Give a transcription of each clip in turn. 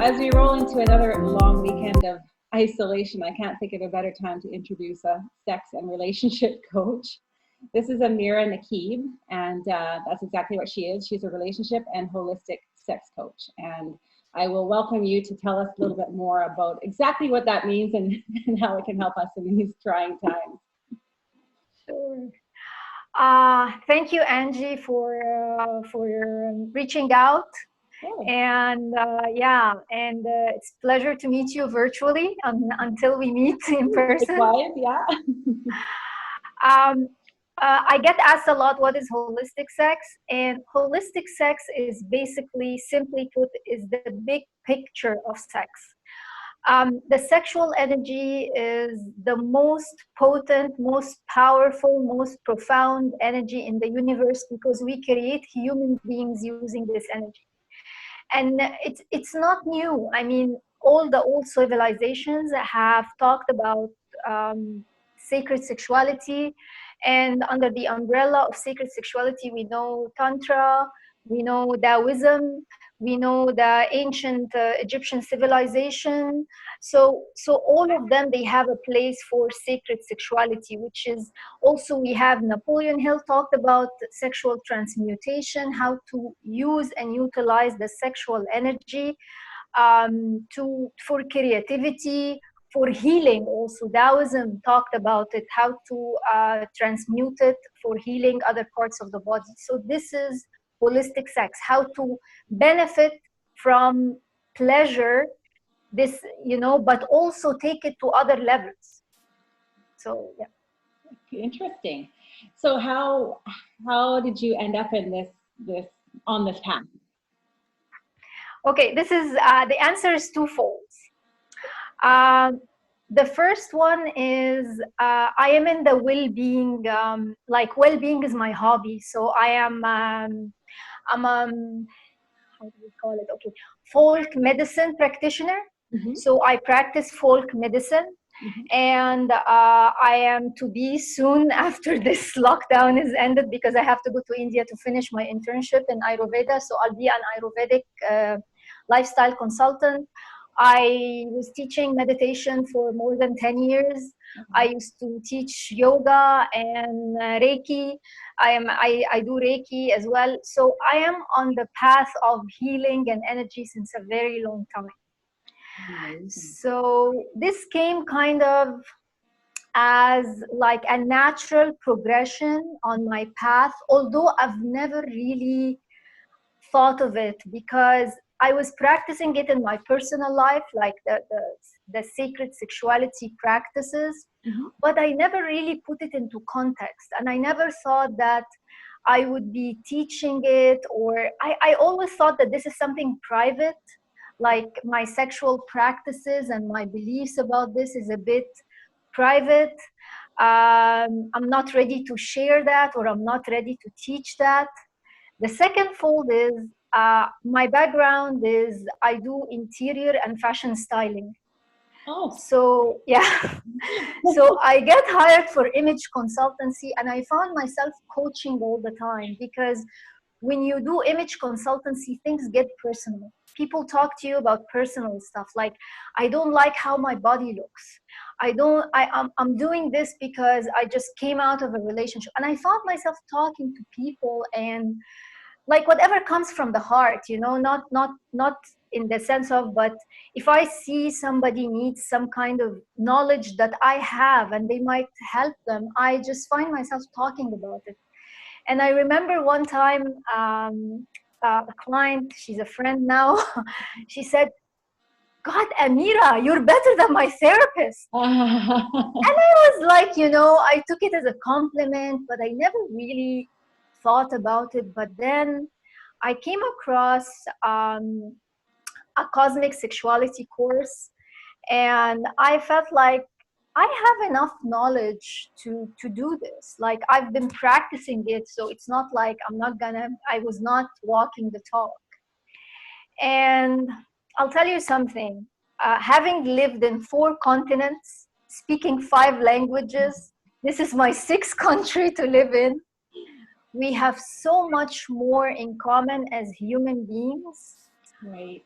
as we roll into another long weekend of isolation, I can't think of a better time to introduce a sex and relationship coach. This is Amira Naqeeb, and that's exactly what she is. She's a relationship and holistic sex coach. And I will welcome you to tell us a little bit more about exactly what that means and how it can help us in these trying times. Sure. Thank you, Angie, for reaching out. Oh. And it's a pleasure to meet you virtually until we meet in person. Likewise, yeah. I get asked a lot, what is holistic sex? And holistic sex is basically, simply put, is the big picture of sex. The sexual energy is the most potent, most powerful, most profound energy in the universe because we create human beings using this energy. And it's not new. I mean, all the old civilizations have talked about sacred sexuality, and under the umbrella of sacred sexuality, we know Tantra, we know Taoism, we know the ancient Egyptian civilization. So all of them, they have a place for sacred sexuality, which is also, we have Napoleon Hill talked about sexual transmutation, how to use and utilize the sexual energy for creativity, for healing. Also, Taoism talked about it, how to transmute it for healing other parts of the body. So this is holistic sex, how to benefit from pleasure, this, but also take it to other levels. So yeah. Interesting. So how did you end up in this path? Okay, this is the answer is twofold. The first one is I am in the well-being. Well-being is my hobby. So I am I'm how do we call it? Okay, folk medicine practitioner. Mm-hmm. So I practice folk medicine. Mm-hmm. And I am to be soon after this lockdown is ended, because I have to go to India to finish my internship in Ayurveda. So I'll be an Ayurvedic lifestyle consultant. I was teaching meditation for more than 10 years. Mm-hmm. I used to teach yoga and Reiki. I do Reiki as well. So I am on the path of healing and energy since a very long time. Amazing. So this came kind of as like a natural progression on my path, although I've never really thought of it, because I was practicing it in my personal life, like the sacred sexuality practices, mm-hmm. but I never really put it into context, and I never thought that I would be teaching it, or I always thought that this is something private. Like my sexual practices and my beliefs about this is a bit private. I'm not ready to share that, or I'm not ready to teach that. The second fold is my background is I do interior and fashion styling. Oh. So yeah, so I get hired for image consultancy, and I found myself coaching all the time, because when you do image consultancy, things get personal. People talk to you about personal stuff, like, I don't like how my body looks. I'm doing this because I just came out of a relationship. And I found myself talking to people, and like whatever comes from the heart, not in the sense of, but if I see somebody needs some kind of knowledge that I have and they might help them, I just find myself talking about it. And I remember one time, a client, she's a friend now, she said, God, Amira, you're better than my therapist. And I was like, I took it as a compliment, but I never really thought about it. But then I came across a cosmic sexuality course, and I felt like I have enough knowledge to do this. Like, I've been practicing it, so it's not like I was not walking the talk. And I'll tell you something, having lived in 4 continents, speaking 5 languages, this is my 6th country to live in. We have so much more in common as human beings. Right.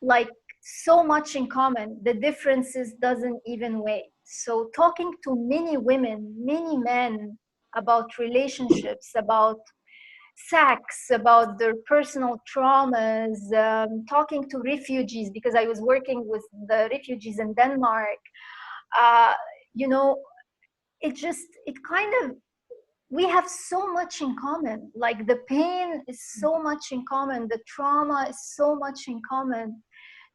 like so much in common. The differences doesn't even weigh. So talking to many women, many men about relationships, about sex, about their personal traumas, talking to refugees, because I was working with the refugees in Denmark. Uh, you know, it kind of, we have so much in common. Like the pain is so much in common, the trauma is so much in common.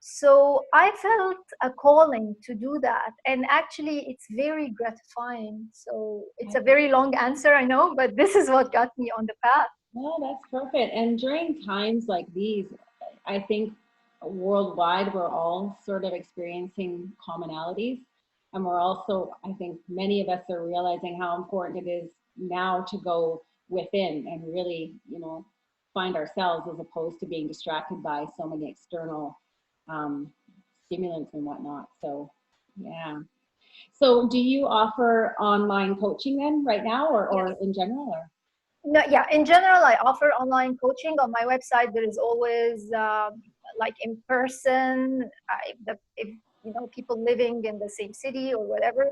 So I felt a calling to do that. And actually, it's very gratifying. So it's a very long answer, I know, but this is what got me on the path. No, that's perfect. And during times like these, I think worldwide, we're all sort of experiencing commonalities. And we're also, I think many of us are realizing how important it is now to go within and really, find ourselves as opposed to being distracted by so many external um, stimulants and whatnot. So, yeah. So, do you offer online coaching then right now or Yes. in general? Or? No, yeah, in general, I offer online coaching. On my website, there is always like in person, if people living in the same city or whatever.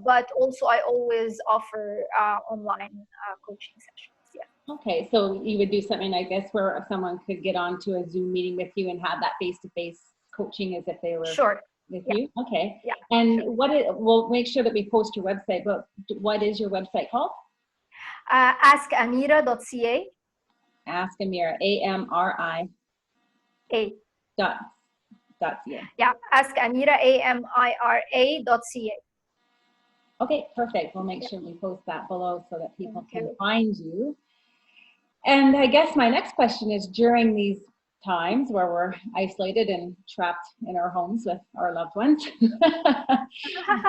But also, I always offer online coaching sessions. Yeah. Okay, so you would do something like this where someone could get onto a Zoom meeting with you and have that face-to-face coaching as if they were Sure. with Yeah. you? Okay. Yeah. And Sure. we'll make sure that we post your website, but what is your website called? Askamira.ca. Ask Amira, AMRI A. .ca. Yeah, Askamira, AMIRA.ca. Okay, perfect. We'll make Yeah. sure we post that below so that people Thank can you. find you. And I guess my next question is, during these times where we're isolated and trapped in our homes with our loved ones, do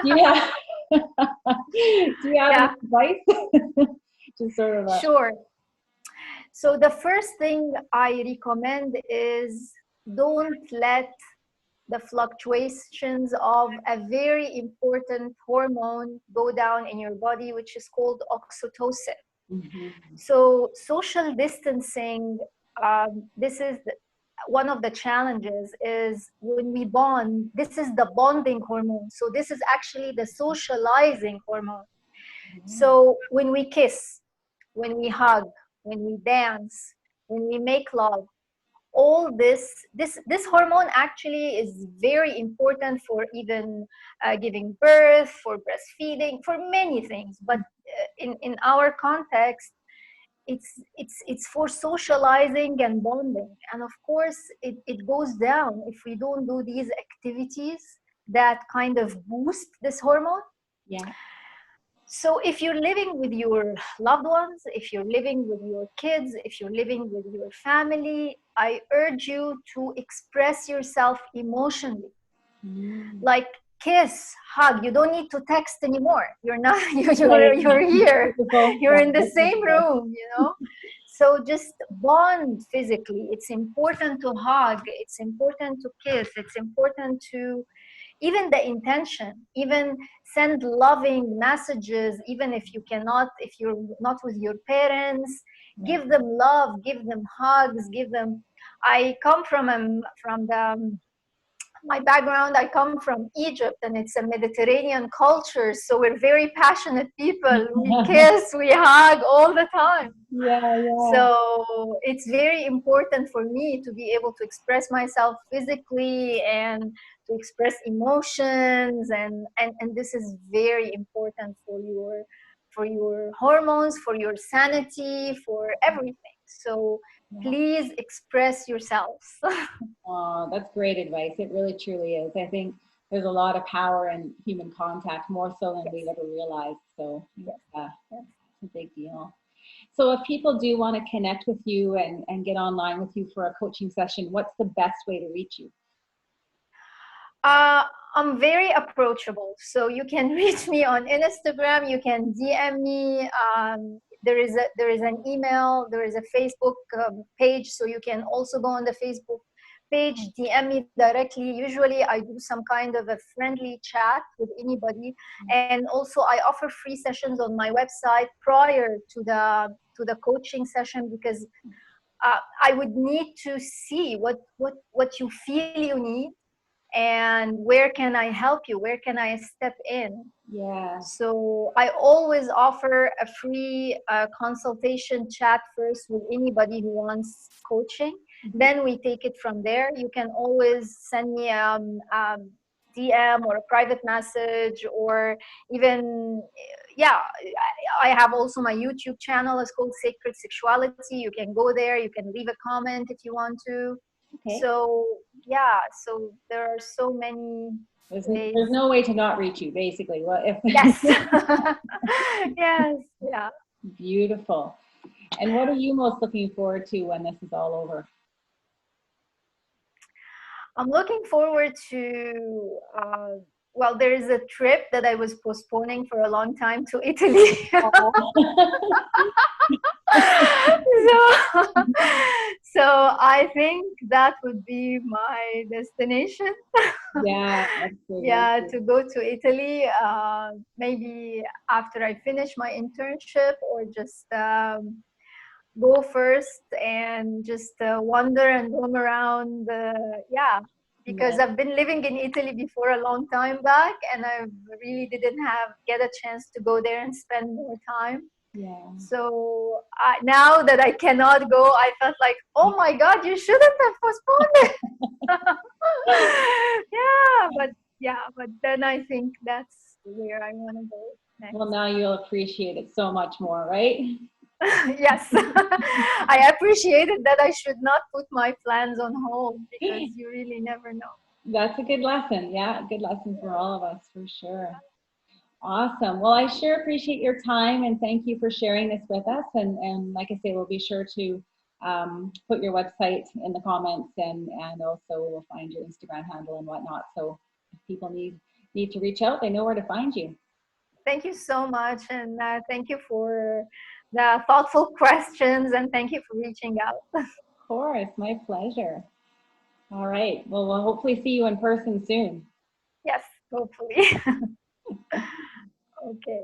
you have, Yeah, any advice? Just sort of sure. So the first thing I recommend is don't let the fluctuations of a very important hormone go down in your body, which is called oxytocin. Mhm. So social distancing, this is one of the challenges is when we bond, this is the bonding hormone. So this is actually the socializing hormone. So when we kiss, when we hug, when we dance, when we make love, all this hormone actually is very important for even giving birth, for breastfeeding, for many things. But in our context, it's for socializing and bonding. And of course, it goes down if we don't do these activities that kind of boost this hormone. Yeah. So if you're living with your loved ones, if you're living with your kids, if you're living with your family, I urge you to express yourself emotionally. Like kiss, hug. You don't need to text anymore. You're not. You're here. You're in the same room. So just bond physically. It's important to hug. It's important to kiss. It's important to even the intention, even send loving messages, even if you're not with your parents, give them love, give them hugs, give them. I come from the my background, I come from Egypt, and it's a Mediterranean culture, so we're very passionate people. We kiss, we hug all the time. Yeah. So it's very important for me to be able to express myself physically and to express emotions, and this is very important for your hormones, for your sanity, for everything. So please express yourselves. Oh, that's great advice. It really truly is. I think there's a lot of power in human contact, more so than Yes. we ever realized. So Yes. it's a big deal. So if people do want to connect with you and get online with you for a coaching session, what's the best way to reach you? I'm very approachable, so you can reach me on Instagram. You can DM me. There is an email. There is a Facebook page, so you can also go on the Facebook page, DM me directly. Usually, I do some kind of a friendly chat with anybody, and also I offer free sessions on my website prior to the coaching session, because I would need to see what you feel you need, and where can I help you? Where can I step in? Yeah. So I always offer a free consultation chat first with anybody who wants coaching. Then we take it from there. You can always send me DM or a private message, or even, yeah, I have also my YouTube channel. It's called Sacred Sexuality. You can go there. You can leave a comment if you want to. Okay. So yeah, so there are so many There's ways. no way to not reach you, basically. Well, if Yes. Yes. Yeah. beautiful. And what are you most looking forward to when this is all over? I'm looking forward to, well, there is a trip that I was postponing for a long time to Italy. so, so I think that would be my destination. Yeah, absolutely. Yeah, to go to Italy, maybe after I finish my internship, or just go first and just wander and roam around. Yeah, because Yeah, I've been living in Italy before a long time back, and I really didn't get a chance to go there and spend more time. yeah. So now that I cannot go, I felt like, oh my God, you shouldn't have postponed it. But then I think that's where I want to go Well, next. now you'll appreciate it so much more, right? Yes, I appreciated that I should not put my plans on hold, because you really never know. That's a good lesson. Yeah, a good lesson for all of us, for sure. Awesome. Well, I sure appreciate your time, and thank you for sharing this with us. And like I say, we'll be sure to put your website in the comments, and also we'll find your Instagram handle and whatnot. So if people need to reach out, they know where to find you. Thank you so much, and thank you for the thoughtful questions, and thank you for reaching out. Of course, my pleasure. All right. Well, we'll hopefully see you in person soon. Yes, hopefully. Okay.